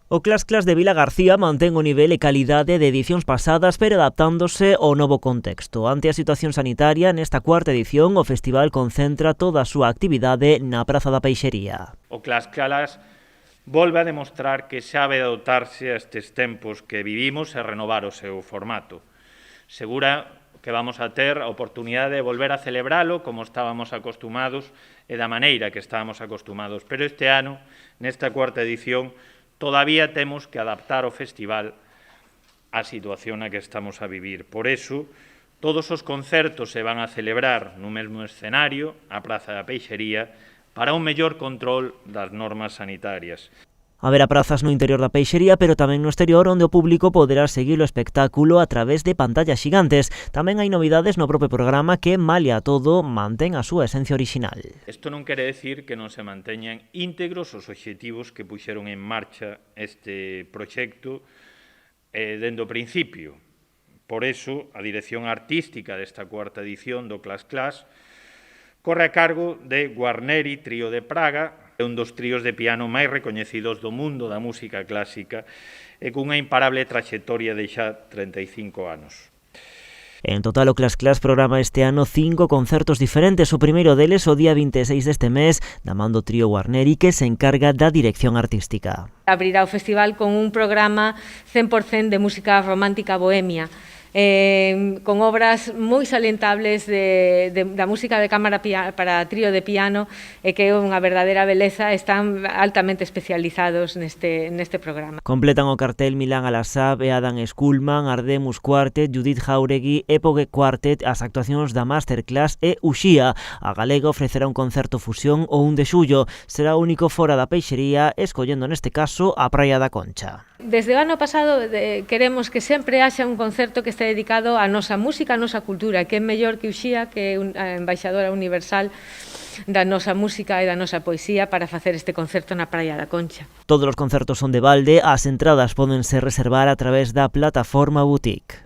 O Clas Clas de Vila García mantén o nivel e calidade de edicións pasadas, pero adaptándose ao novo contexto. Ante a situación sanitaria, nesta cuarta edición, o festival concentra toda a súa actividade na Praza da Peixería. O Clas Clas volve a demostrar que sabe adaptarse a estes tempos que vivimos e renovar o seu formato. Segura que vamos a ter a oportunidade de volver a celebralo como estábamos acostumados e da maneira que estábamos acostumados. Pero este ano, nesta cuarta edición, todavía temos que adaptar o festival á situación na que estamos a vivir. Por eso, todos os concertos se van a celebrar no mesmo escenario, a Praza da Peixería, para un mellor control das normas sanitarias. Haberá prazas no interior da Peixería, pero tamén no exterior, onde o público poderá seguir o espectáculo a través de pantallas xigantes. Tamén hai novidades no propio programa que, malia a todo, mantén a súa esencia orixinal. Isto non quere decir que non se manteñan íntegros os obxectivos que puxeron en marcha este proxecto dende o principio. Por eso, a dirección artística desta cuarta edición do Clas Clas corre a cargo de Guarneri, Trío de Praga, un dos tríos de piano máis recoñecidos do mundo da música clásica e cunha imparable traxectoria de xa 35 anos. En total, o Clas Clas programa este ano 5 concertos diferentes. O primeiro deles o día 26 deste mes, da man do trío Guarneri, que se encarga da dirección artística. Abrirá o festival con un programa 100% de música romántica bohemia, con obras moi salientables da música de cámara para trío de piano, que é unha verdadeira beleza. Están altamente especializados neste programa. Completan o cartel Milán Alasab e Adam Skulman, Ardemus Quartet, Judith Jauregui, Epoge Quartet, as actuacións da Masterclass e Uxía. A galega ofrecerá un concerto fusión o 1 de xullo. Será o único fora da Peixería, escollendo neste caso a Praia da Concha. Desde o ano pasado queremos que sempre haxa un concerto que este dedicado á nosa música, á nosa cultura, que é mellor que Uxía, que é a embaixadora universal da nosa música e da nosa poesía, para facer este concerto na Praia da Concha. Todos os concertos son de balde, as entradas pódense reservar a través da plataforma Boutique.